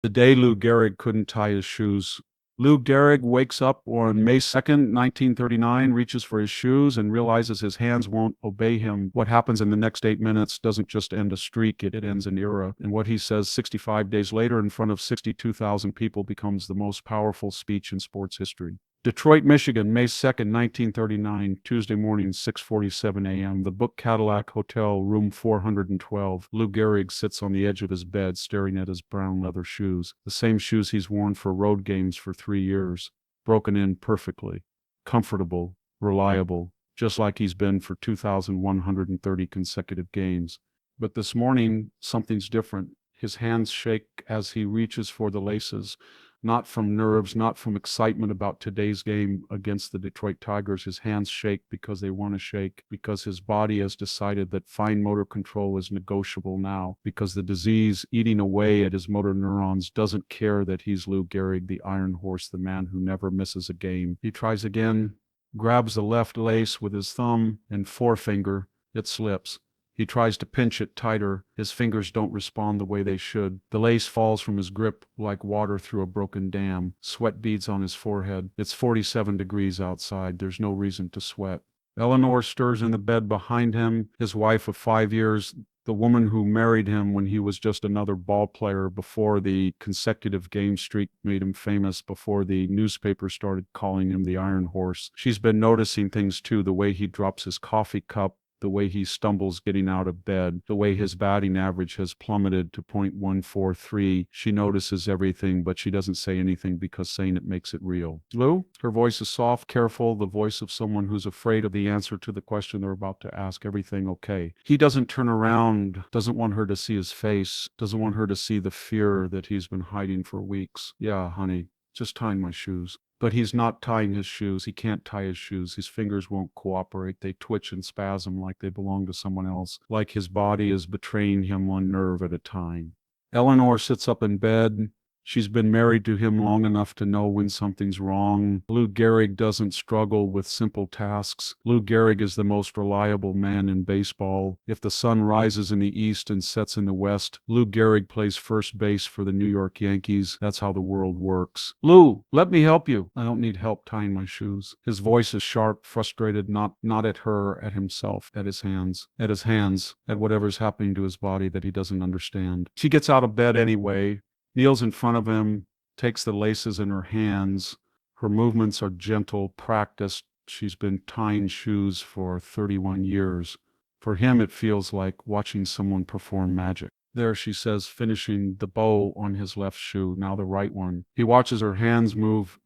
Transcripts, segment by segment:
The day Lou Gehrig couldn't tie his shoes. Lou Gehrig wakes up on May 2nd, 1939, reaches for his shoes and realizes his hands won't obey him. What happens in the next 8 minutes doesn't just end a streak, it ends an era. And what he says 65 days later in front of 62,000 people becomes the most powerful speech in sports history. Detroit, Michigan, May 2nd, 1939, Tuesday morning, 6:47 a.m. The Book Cadillac Hotel, room 412. Lou Gehrig sits on the edge of his bed, staring at his brown leather shoes, the same shoes he's worn for road games for 3 years, broken in perfectly, comfortable, reliable, just like he's been for 2,130 consecutive games. But this morning, something's different. His hands shake as he reaches for the laces. Not from nerves, not from excitement about today's game against the Detroit Tigers. His hands shake because they want to shake, because his body has decided that fine motor control is negotiable now, because the disease eating away at his motor neurons doesn't care that he's Lou Gehrig, the Iron Horse, the man who never misses a game. He tries again, grabs the left lace with his thumb and forefinger. It slips. He tries to pinch it tighter. His fingers don't respond the way they should. The lace falls from his grip like water through a broken dam. Sweat beads on his forehead. It's 47 degrees outside. There's no reason to sweat. Eleanor stirs in the bed behind him, his wife of 5 years, the woman who married him when he was just another ball player, before the consecutive game streak made him famous, before the newspaper started calling him the Iron Horse. She's been noticing things too, the way he drops his coffee cup, the way he stumbles getting out of bed, the way his batting average has plummeted to .143. She notices everything, but she doesn't say anything because saying it makes it real. Lou? Her voice is soft, careful, the voice of someone who's afraid of the answer to the question they're about to ask. Everything okay? He doesn't turn around, doesn't want her to see his face, doesn't want her to see the fear that he's been hiding for weeks. Yeah, honey, just tying my shoes. But he's not tying his shoes. He can't tie his shoes. His fingers won't cooperate. They twitch and spasm like they belong to someone else, like his body is betraying him one nerve at a time. Eleanor sits up in bed. She's been married to him long enough to know when something's wrong. Lou Gehrig doesn't struggle with simple tasks. Lou Gehrig is the most reliable man in baseball. If the sun rises in the east and sets in the west, Lou Gehrig plays first base for the New York Yankees. That's how the world works. Lou, let me help you. I don't need help tying my shoes. His voice is sharp, frustrated, not at her, at himself, at his hands, at whatever's happening to his body that he doesn't understand. She gets out of bed anyway, kneels in front of him, takes the laces in her hands. Her movements are gentle, practiced. She's been tying shoes for 31 years. For him, it feels like watching someone perform magic. There, she says, finishing the bow on his left shoe, now the right one. He watches her hands move,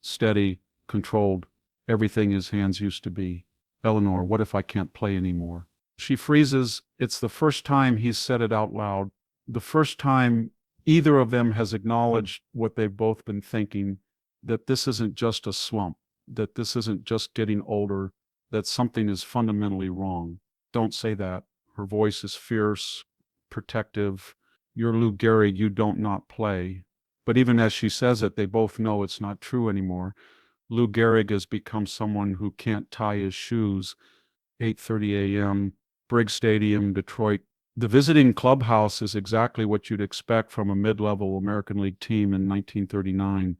steady, controlled, everything his hands used to be. Eleanor, what if I can't play anymore? She freezes. It's the first time he's said it out loud. The first time either of them has acknowledged what they've both been thinking, that this isn't just a slump, that this isn't just getting older, that something is fundamentally wrong. Don't say that. Her voice is fierce, protective. You're Lou Gehrig, you don't not play. But even as she says it, they both know it's not true anymore. Lou Gehrig has become someone who can't tie his shoes. 8:30 a.m., Briggs Stadium, Detroit. The visiting clubhouse is exactly what you'd expect from a mid-level American League team in 1939.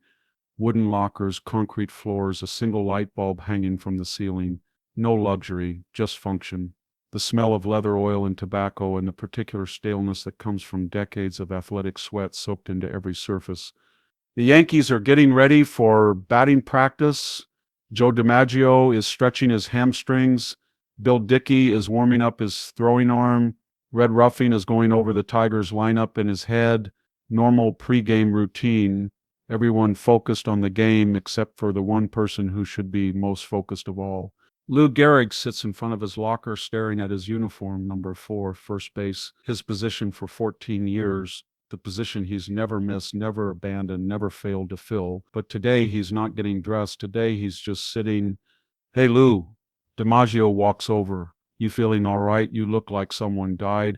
Wooden lockers, concrete floors, a single light bulb hanging from the ceiling. No luxury, just function. The smell of leather oil and tobacco, and the particular staleness that comes from decades of athletic sweat soaked into every surface. The Yankees are getting ready for batting practice. Joe DiMaggio is stretching his hamstrings. Bill Dickey is warming up his throwing arm. Red Ruffing is going over the Tigers lineup in his head. Normal pregame routine. Everyone focused on the game except for the one person who should be most focused of all. Lou Gehrig sits in front of his locker staring at his uniform, number 4, first base, his position for 14 years, the position he's never missed, never abandoned, never failed to fill. But today he's not getting dressed. Today he's just sitting. Hey, Lou. DiMaggio walks over. You feeling all right? You look like someone died.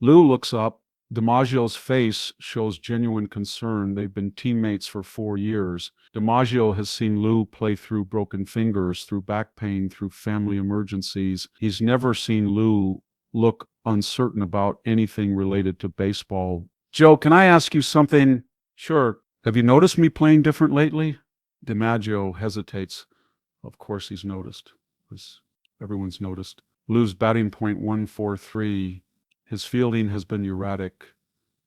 Lou looks up. DiMaggio's face shows genuine concern. They've been teammates for 4 years. DiMaggio has seen Lou play through broken fingers, through back pain, through family emergencies. He's never seen Lou look uncertain about anything related to baseball. Joe, can I ask you something? Sure. Have you noticed me playing different lately? DiMaggio hesitates. Of course he's noticed. Because everyone's noticed. Lou's batting point 143. His fielding has been erratic.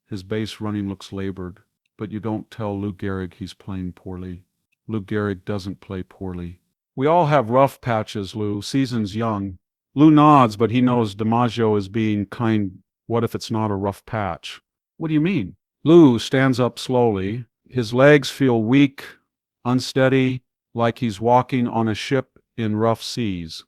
His base running looks labored. But you don't tell Lou Gehrig he's playing poorly. Lou Gehrig doesn't play poorly. We all have rough patches, Lou. Season's young. Lou nods, but he knows DiMaggio is being kind. What if it's not a rough patch? What do you mean? Lou stands up slowly. His legs feel weak, unsteady, like he's walking on a ship in rough seas.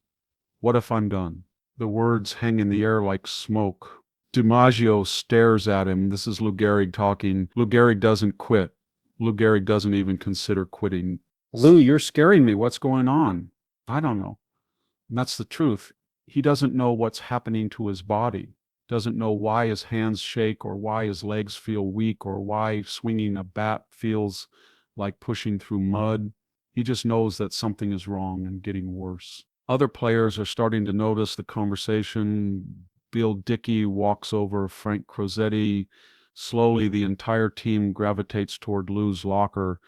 What if I'm done? The words hang in the air like smoke. DiMaggio stares at him. This is Lou Gehrig talking. Lou Gehrig doesn't quit. Lou Gehrig doesn't even consider quitting. Lou, you're scaring me. What's going on? I don't know. And that's the truth. He doesn't know what's happening to his body, doesn't know why his hands shake or why his legs feel weak or why swinging a bat feels like pushing through mud. He just knows that something is wrong and getting worse. Other players are starting to notice the conversation. Bill Dickey walks over Frank Crosetti. Slowly, the entire team gravitates toward Lou's locker,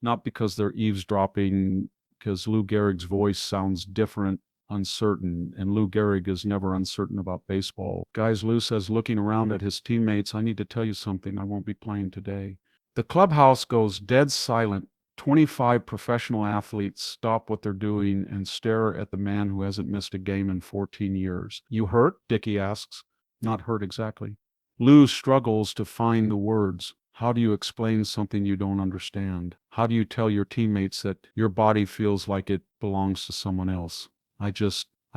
not because they're eavesdropping, because Lou Gehrig's voice sounds different, uncertain, and Lou Gehrig is never uncertain about baseball. Guys, Lou says, looking around at his teammates, I need to tell you something. I won't be playing today. The clubhouse goes dead silent. 25 professional athletes stop what they're doing and stare at the man who hasn't missed a game in 14 years. You hurt? Dickey asks. Not hurt exactly. Lou struggles to find the words. How do you explain something you don't understand? How do you tell your teammates that your body feels like it belongs to someone else? I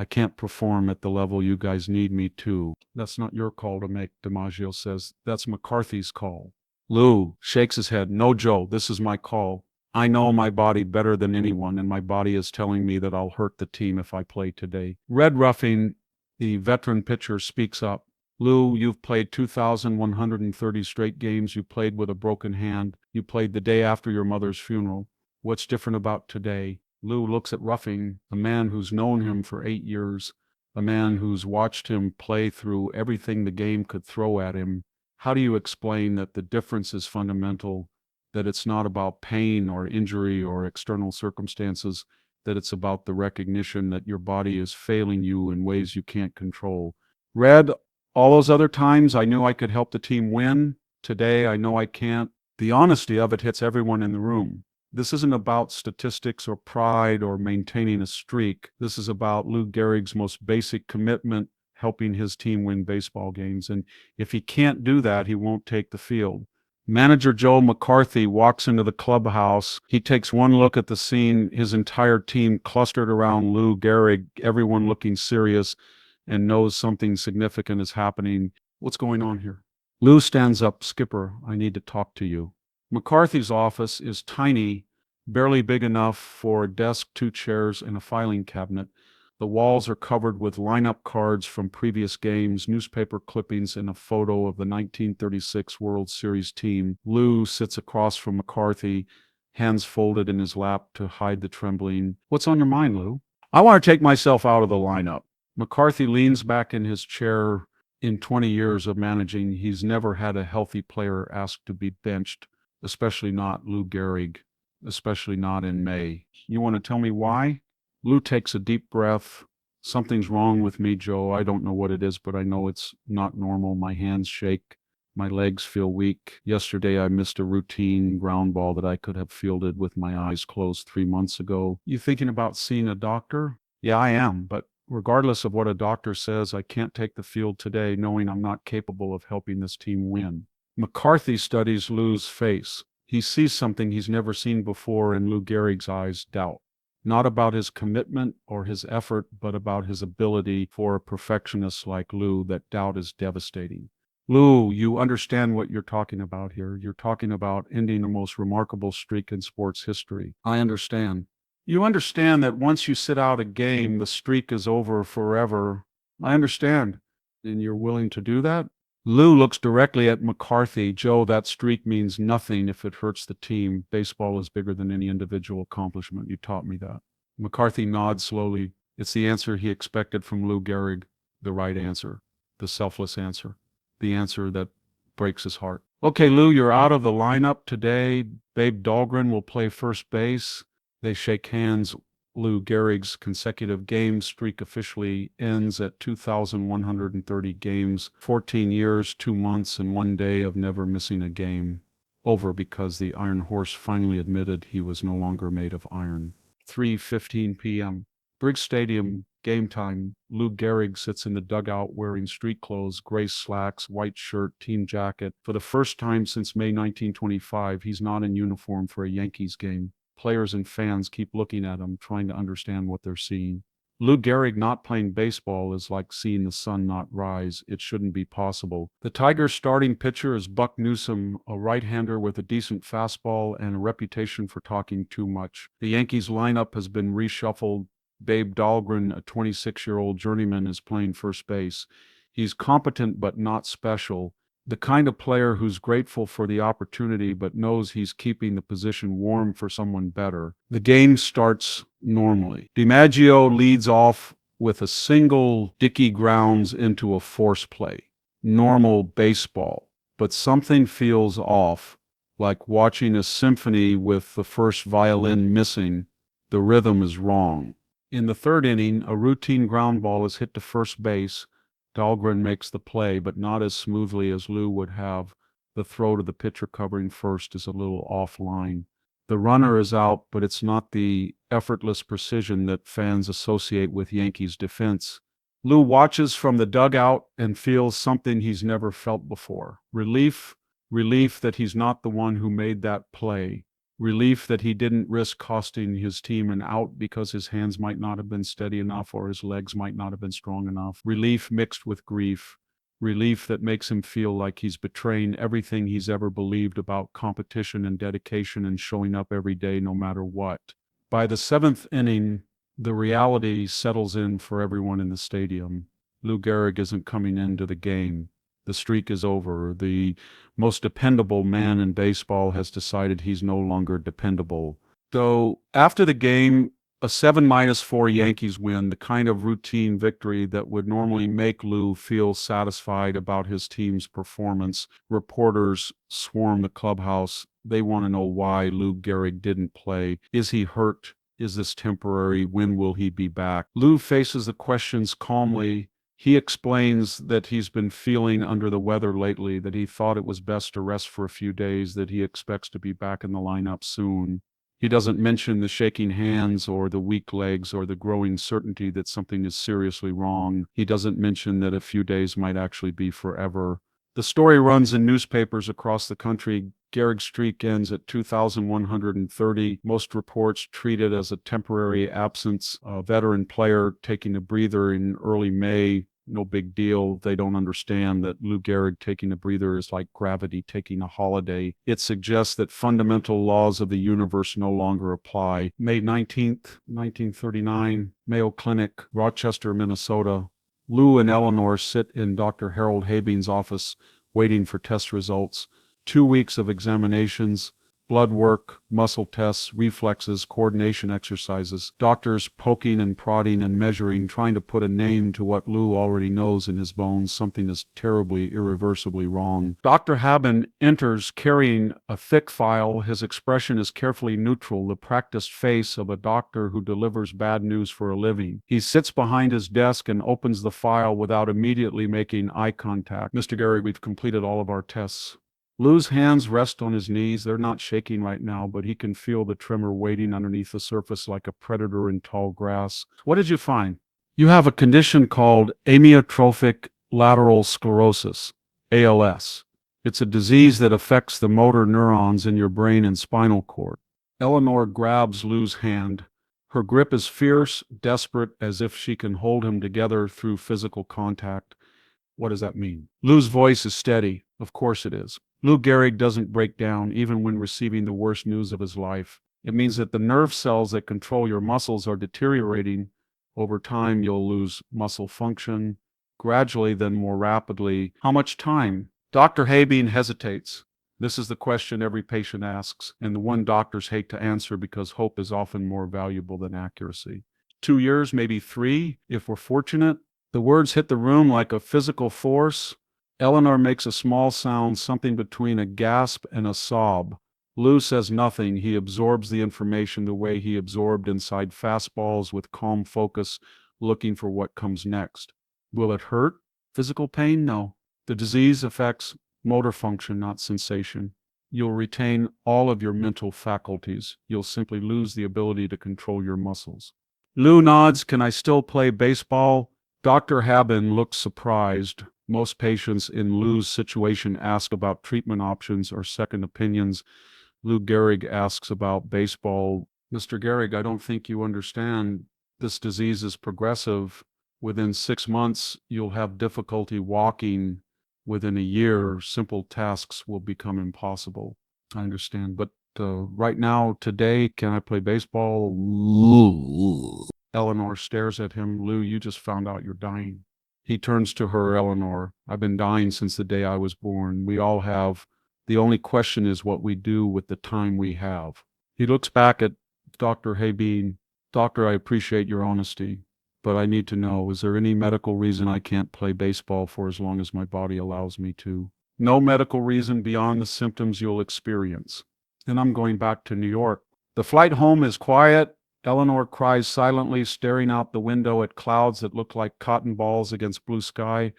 can't perform at the level you guys need me to. That's not your call to make, DiMaggio says. That's McCarthy's call. Lou shakes his head. No, Joe, this is my call. I know my body better than anyone, and my body is telling me that I'll hurt the team if I play today. Red Ruffing, the veteran pitcher, speaks up. Lou, you've played 2,130 straight games. You played with a broken hand. You played the day after your mother's funeral. What's different about today? Lou looks at Ruffing, a man who's known him for 8 years, a man who's watched him play through everything the game could throw at him. How do you explain that the difference is fundamental, that it's not about pain or injury or external circumstances, that it's about the recognition that your body is failing you in ways you can't control? Red, all those other times I knew I could help the team win. Today I know I can't. The honesty of it hits everyone in the room. This isn't about statistics or pride or maintaining a streak. This is about Lou Gehrig's most basic commitment, helping his team win baseball games. And if he can't do that, he won't take the field. Manager Joe McCarthy walks into the clubhouse. He takes one look at the scene, his entire team clustered around Lou Gehrig, everyone looking serious, and knows something significant is happening. What's going on here? Lou stands up. Skipper, I need to talk to you. McCarthy's office is tiny, barely big enough for a desk, 2 chairs, and a filing cabinet. The walls are covered with lineup cards from previous games, newspaper clippings, and a photo of the 1936 World Series team. Lou sits across from McCarthy, hands folded in his lap to hide the trembling. What's on your mind, Lou? I want to take myself out of the lineup. McCarthy leans back in his chair. In 20 years of managing, he's never had a healthy player asked to be benched, especially not Lou Gehrig, especially not in May. You want to tell me why? Lou takes a deep breath. Something's wrong with me, Joe. I don't know what it is, but I know it's not normal. My hands shake. My legs feel weak. Yesterday, I missed a routine ground ball that I could have fielded with my eyes closed 3 months ago. You thinking about seeing a doctor? Yeah, I am, but regardless of what a doctor says, I can't take the field today knowing I'm not capable of helping this team win. McCarthy studies Lou's face. He sees something he's never seen before in Lou Gehrig's eyes, doubt. Not about his commitment or his effort, but about his ability. For a perfectionist like Lou, that doubt is devastating. Lou, you understand what you're talking about here. You're talking about ending the most remarkable streak in sports history. I understand. You understand that once you sit out a game, the streak is over forever. I understand. And you're willing to do that? Lou looks directly at McCarthy. Joe, that streak means nothing if it hurts the team. Baseball is bigger than any individual accomplishment. You taught me that. McCarthy nods slowly. It's the answer he expected from Lou Gehrig, the right answer, the selfless answer, the answer that breaks his heart. Okay, Lou, you're out of the lineup today. Babe Dahlgren will play first base. They shake hands. Lou Gehrig's consecutive game streak officially ends at 2,130 games, 14 years, 2 months, and 1 day of never missing a game. Over because the Iron Horse finally admitted he was no longer made of iron. 3:15 p.m. Briggs Stadium, game time. Lou Gehrig sits in the dugout wearing street clothes, gray slacks, white shirt, team jacket. For the first time since May 1925, he's not in uniform for a Yankees game. Players and fans keep looking at him, trying to understand what they're seeing. Lou Gehrig not playing baseball is like seeing the sun not rise. It shouldn't be possible. The Tigers' starting pitcher is Buck Newsome, a right-hander with a decent fastball and a reputation for talking too much. The Yankees lineup has been reshuffled. Babe Dahlgren, a 26-year-old journeyman, is playing first base. He's competent but not special. The kind of player who's grateful for the opportunity but knows he's keeping the position warm for someone better. The game starts normally. DiMaggio leads off with a single. Dickey grounds into a force play. Normal baseball. But something feels off, like watching a symphony with the first violin missing. The rhythm is wrong. In the third inning, a routine ground ball is hit to first base. Dahlgren makes the play, but not as smoothly as Lou would have. The throw to the pitcher covering first is a little offline. The runner is out, but it's not the effortless precision that fans associate with Yankees defense. Lou watches from the dugout and feels something he's never felt before. Relief that he's not the one who made that play. Relief that he didn't risk costing his team an out because his hands might not have been steady enough or his legs might not have been strong enough. Relief mixed with grief. Relief that makes him feel like he's betraying everything he's ever believed about competition and dedication and showing up every day no matter what. By the seventh inning, the reality settles in for everyone in the stadium. Lou Gehrig isn't coming into the game. The streak is over. The most dependable man in baseball has decided he's no longer dependable. So after the game, a 7-4 Yankees win, the kind of routine victory that would normally make Lou feel satisfied about his team's performance. Reporters swarm the clubhouse. They want to know why Lou Gehrig didn't play. Is he hurt? Is this temporary? When will he be back? Lou faces the questions calmly. He explains that he's been feeling under the weather lately, that he thought it was best to rest for a few days, that he expects to be back in the lineup soon. He doesn't mention the shaking hands or the weak legs or the growing certainty that something is seriously wrong. He doesn't mention that a few days might actually be forever. The story runs in newspapers across the country. Gehrig's streak ends at 2,130. Most reports treat it as a temporary absence. A veteran player taking a breather in early May. No big deal. They don't understand that Lou Gehrig taking a breather is like gravity taking a holiday. It suggests that fundamental laws of the universe no longer apply. May 19th, 1939, Mayo Clinic, Rochester, Minnesota. Lou and Eleanor sit in Dr. Harold Habing's office waiting for test results. 2 weeks of examinations, blood work, muscle tests, reflexes, coordination exercises, doctors poking and prodding and measuring, trying to put a name to what Lou already knows in his bones. Something is terribly, irreversibly wrong. Dr. Haben enters carrying a thick file. His expression is carefully neutral, the practiced face of a doctor who delivers bad news for a living. He sits behind his desk and opens the file without immediately making eye contact. Mr. Gehrig, we've completed all of our tests. Lou's hands rest on his knees. They're not shaking right now, but he can feel the tremor waiting underneath the surface like a predator in tall grass. What did you find? You have a condition called amyotrophic lateral sclerosis, ALS. It's a disease that affects the motor neurons in your brain and spinal cord. Eleanor grabs Lou's hand. Her grip is fierce, desperate, as if she can hold him together through physical contact. What does that mean? Lou's voice is steady. Of course it is. Lou Gehrig doesn't break down even when receiving the worst news of his life. It means that the nerve cells that control your muscles are deteriorating. Over time, you'll lose muscle function, gradually, then more rapidly. How much time? Dr. Habing hesitates. This is the question every patient asks, and the one doctors hate to answer because hope is often more valuable than accuracy. 2 years, maybe 3, if we're fortunate. The words hit the room like a physical force. Eleanor makes a small sound, something between a gasp and a sob. Lou says nothing. He absorbs the information the way he absorbed inside fastballs, with calm focus, looking for what comes next. Will it hurt? Physical pain? No. The disease affects motor function, not sensation. You'll retain all of your mental faculties. You'll simply lose the ability to control your muscles. Lou nods. Can I still play baseball? Dr. Habin looks surprised. Most patients in Lou's situation ask about treatment options or second opinions. Lou Gehrig asks about baseball. Mr. Gehrig, I don't think you understand. This disease is progressive. Within 6 months, you'll have difficulty walking. Within a year, simple tasks will become impossible. I understand, but right now, today, can I play baseball? Eleanor stares at him. Lou, you just found out you're dying. He turns to her. Eleanor, I've been dying since the day I was born. We all have. The only question is what we do with the time we have. He looks back at Dr. Habeen. Doctor, I appreciate your honesty, but I need to know, is there any medical reason I can't play baseball for as long as my body allows me to? No medical reason beyond the symptoms you'll experience. And I'm going back to New York. The flight home is quiet. Eleanor cries silently, staring out the window at clouds that look like cotton balls against blue sky.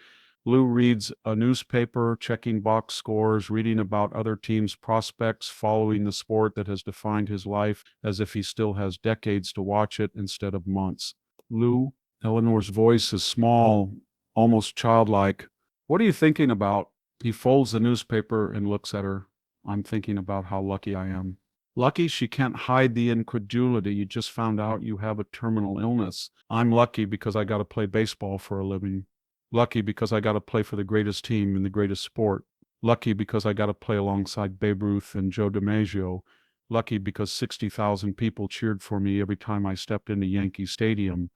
Lou reads a newspaper, checking box scores, reading about other teams' prospects, following the sport that has defined his life, as if he still has decades to watch it instead of months. Lou, Eleanor's voice is small, almost childlike. What are you thinking about? He folds the newspaper and looks at her. I'm thinking about how lucky I am. Lucky? She can't hide the incredulity. You just found out you have a terminal illness. I'm lucky because I got to play baseball for a living. Lucky because I got to play for the greatest team in the greatest sport. Lucky because I got to play alongside Babe Ruth and Joe DiMaggio. Lucky because 60,000 people cheered for me every time I stepped into Yankee Stadium.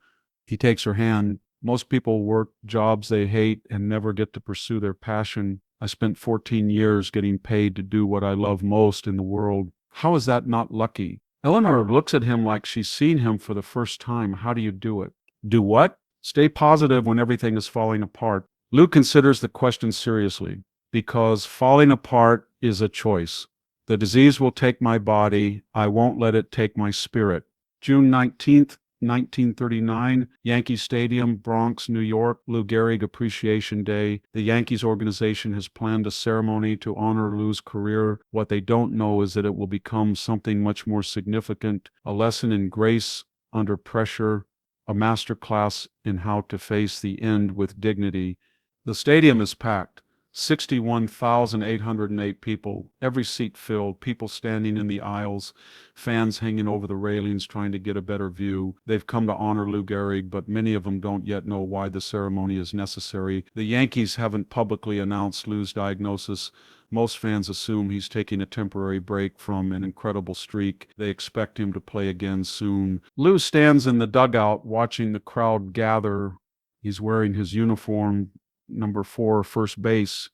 He takes her hand. Most people work jobs they hate and never get to pursue their passion. I spent 14 years getting paid to do what I love most in the world. How is that not lucky? Eleanor looks at him like she's seen him for the first time. How do you do it? Do what? Stay positive when everything is falling apart. Lou considers the question seriously, because falling apart is a choice. The disease will take my body. I won't let it take my spirit. June 19th, 1939, Yankee Stadium, Bronx, New York, Lou Gehrig Appreciation Day. The Yankees organization has planned a ceremony to honor Lou's career. What they don't know is that it will become something much more significant, a lesson in grace under pressure, a masterclass in how to face the end with dignity. The stadium is packed. 61,808 people, every seat filled, people standing in the aisles, fans hanging over the railings trying to get a better view. They've come to honor Lou Gehrig, but many of them don't yet know why the ceremony is necessary. The Yankees haven't publicly announced Lou's diagnosis. Most fans assume he's taking a temporary break from an incredible streak. They expect him to play again soon. Lou stands in the dugout watching the crowd gather. He's wearing his uniform, number 4, first base,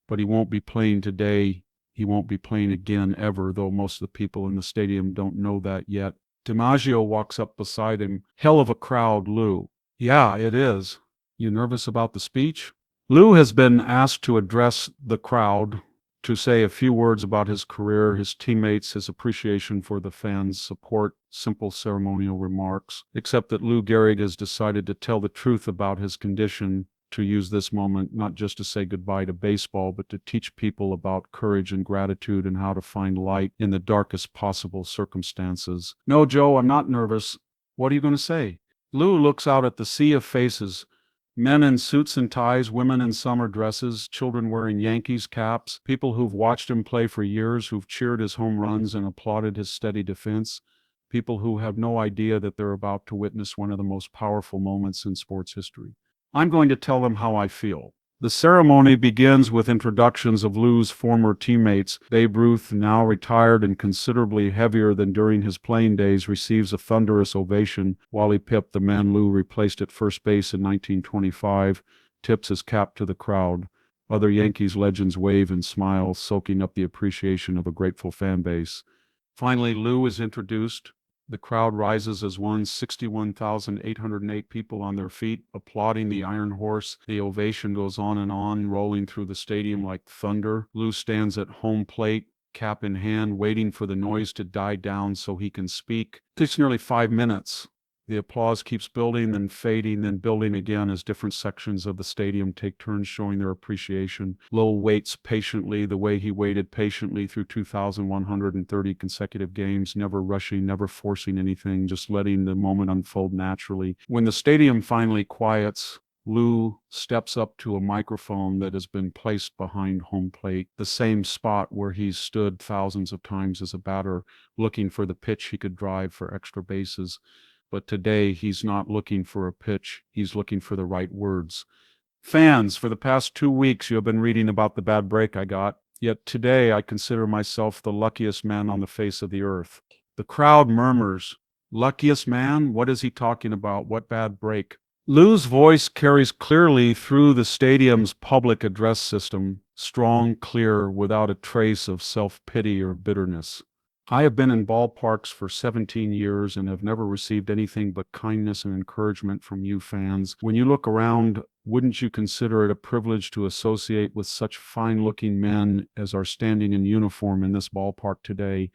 but he won't be playing today. He won't be playing again ever, though most of the people in the stadium don't know that yet. DiMaggio walks up beside him. Hell of a crowd, Lou. Yeah, it is. You nervous about the speech? Lou has been asked to address the crowd, to say a few words about his career, his teammates, his appreciation for the fans' support, simple ceremonial remarks, except that Lou Gehrig has decided to tell the truth about his condition, to use this moment not just to say goodbye to baseball, but to teach people about courage and gratitude and how to find light in the darkest possible circumstances. No, Joe, I'm not nervous. What are you going to say? Lou looks out at the sea of faces. Men in suits and ties, women in summer dresses, children wearing Yankees caps, people who've watched him play for years, who've cheered his home runs and applauded his steady defense, people who have no idea that they're about to witness one of the most powerful moments in sports history. I'm going to tell them how I feel. The ceremony begins with introductions of Lou's former teammates. Babe Ruth, now retired and considerably heavier than during his playing days, receives a thunderous ovation. Wally Pipp, the man Lou replaced at first base in 1925, tips his cap to the crowd. Other Yankees legends wave and smile, soaking up the appreciation of a grateful fan base. Finally, Lou is introduced. The crowd rises as one, 61,808 people on their feet, applauding the Iron Horse. The ovation goes on, rolling through the stadium like thunder. Lou stands at home plate, cap in hand, waiting for the noise to die down so he can speak. It takes nearly 5 minutes. The applause keeps building, then fading, then building again as different sections of the stadium take turns showing their appreciation. Lowell waits patiently the way he waited patiently through 2,130 consecutive games, never rushing, never forcing anything, just letting the moment unfold naturally. When the stadium finally quiets, Lou steps up to a microphone that has been placed behind home plate, the same spot where he's stood thousands of times as a batter, looking for the pitch he could drive for extra bases. But today he's not looking for a pitch, he's looking for the right words. Fans, for the past 2 weeks you have been reading about the bad break I got, yet today I consider myself the luckiest man on the face of the earth. The crowd murmurs, luckiest man? What is he talking about? What bad break? Lou's voice carries clearly through the stadium's public address system, strong, clear, without a trace of self-pity or bitterness. I have been in ballparks for 17 years and have never received anything but kindness and encouragement from you fans. When you look around, wouldn't you consider it a privilege to associate with such fine-looking men as are standing in uniform in this ballpark today?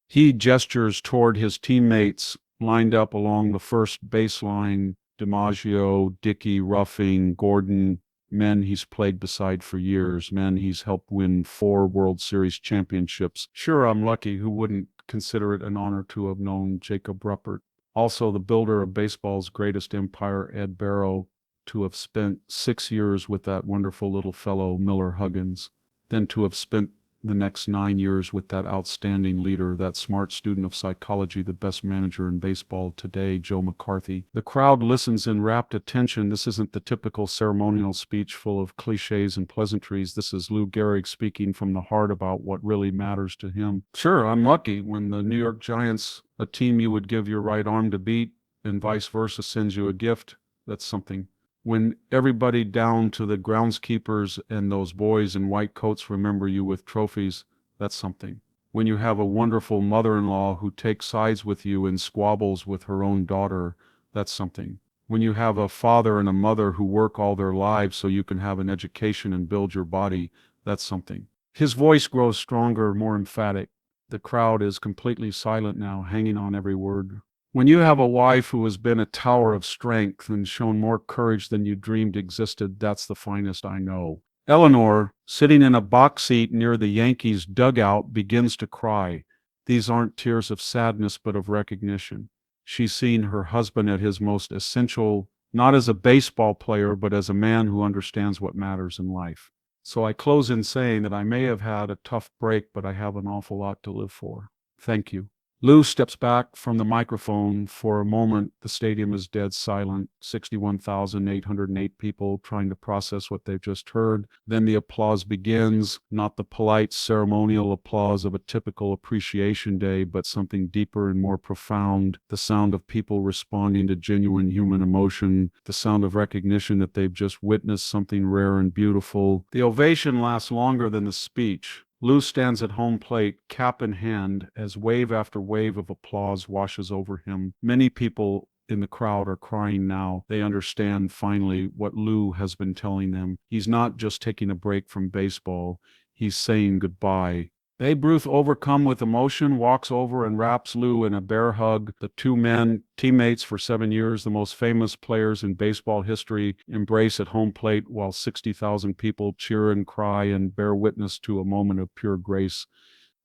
He gestures toward his teammates lined up along the first baseline: DiMaggio, Dickey, Ruffing, Gordon, men he's played beside for years, men he's helped win 4 World Series championships. Sure, I'm lucky. Who wouldn't consider it an honor to have known Jacob Ruppert? Also, the builder of baseball's greatest empire, Ed Barrow, to have spent 6 years with that wonderful little fellow, Miller Huggins, then to have spent the next 9 years with that outstanding leader, that smart student of psychology, the best manager in baseball today, Joe McCarthy. The crowd listens in rapt attention. This isn't the typical ceremonial speech full of cliches and pleasantries. This is Lou Gehrig speaking from the heart about what really matters to him. Sure, I'm lucky when the New York Giants, a team you would give your right arm to beat, and vice versa, sends you a gift. That's something. When everybody down to the groundskeepers and those boys in white coats remember you with trophies, that's something. When you have a wonderful mother-in-law who takes sides with you and squabbles with her own daughter, that's something. When you have a father and a mother who work all their lives so you can have an education and build your body, that's something. His voice grows stronger, more emphatic. The crowd is completely silent now, hanging on every word. When you have a wife who has been a tower of strength and shown more courage than you dreamed existed, that's the finest I know. Eleanor, sitting in a box seat near the Yankees dugout, begins to cry. These aren't tears of sadness, but of recognition. She's seen her husband at his most essential, not as a baseball player, but as a man who understands what matters in life. So I close in saying that I may have had a tough break, but I have an awful lot to live for. Thank you. Lou steps back from the microphone. For a moment, the stadium is dead silent, 61,808 people trying to process what they've just heard. Then the applause begins, not the polite ceremonial applause of a typical appreciation day, but something deeper and more profound, the sound of people responding to genuine human emotion, the sound of recognition that they've just witnessed something rare and beautiful. The ovation lasts longer than the speech. Lou stands at home plate, cap in hand, as wave after wave of applause washes over him. Many people in the crowd are crying now. They understand finally what Lou has been telling them. He's not just taking a break from baseball, he's saying goodbye. Babe Ruth, overcome with emotion, walks over and wraps Lou in a bear hug. The two men, teammates for 7 years, the most famous players in baseball history, embrace at home plate while 60,000 people cheer and cry and bear witness to a moment of pure grace.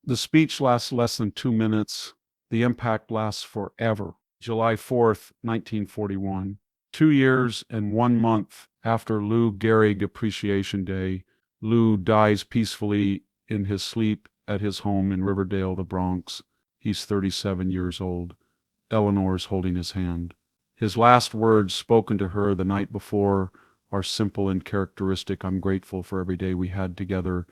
The speech lasts less than 2 minutes. The impact lasts forever. July 4th, 1941. 2 years and 1 month after Lou Gehrig Appreciation Day, Lou dies peacefully in his sleep at his home in Riverdale, the Bronx. He's 37 years old. Eleanor's holding his hand. His last words spoken to her the night before are simple and characteristic. I'm grateful for every day we had together.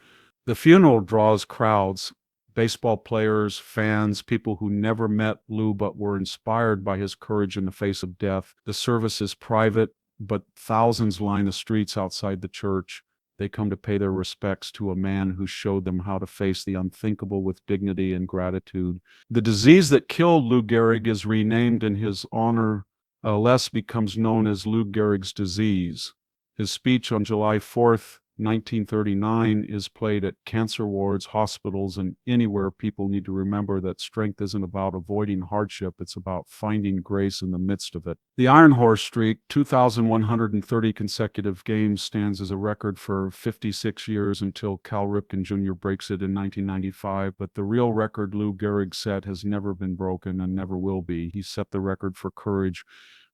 The funeral draws crowds, baseball players, fans, people who never met Lou but were inspired by his courage in the face of death. The service is private, but thousands line the streets outside the church. They come to pay their respects to a man who showed them how to face the unthinkable with dignity and gratitude. The disease that killed Lou Gehrig is renamed in his honor. Les becomes known as Lou Gehrig's disease. His speech on July 4th, 1939 is played at cancer wards, hospitals, and anywhere. People need to remember that strength isn't about avoiding hardship, it's about finding grace in the midst of it. The Iron Horse streak, 2,130 consecutive games, stands as a record for 56 years until Cal Ripken Jr. breaks it in 1995, but the real record Lou Gehrig set has never been broken and never will be. He set the record for courage,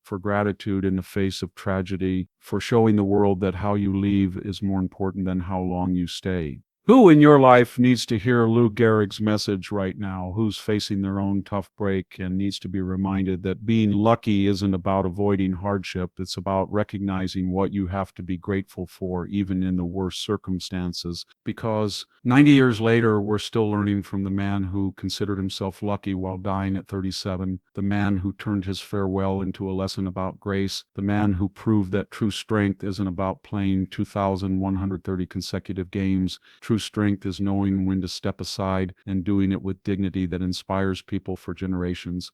for gratitude in the face of tragedy, for showing the world that how you leave is more important than how long you stay. Who in your life needs to hear Lou Gehrig's message right now? Who's facing their own tough break and needs to be reminded that being lucky isn't about avoiding hardship. It's about recognizing what you have to be grateful for, even in the worst circumstances. Because 90 years later, we're still learning from the man who considered himself lucky while dying at 37, the man who turned his farewell into a lesson about grace, the man who proved that true strength isn't about playing 2,130 consecutive games. True strength is knowing when to step aside and doing it with dignity that inspires people for generations.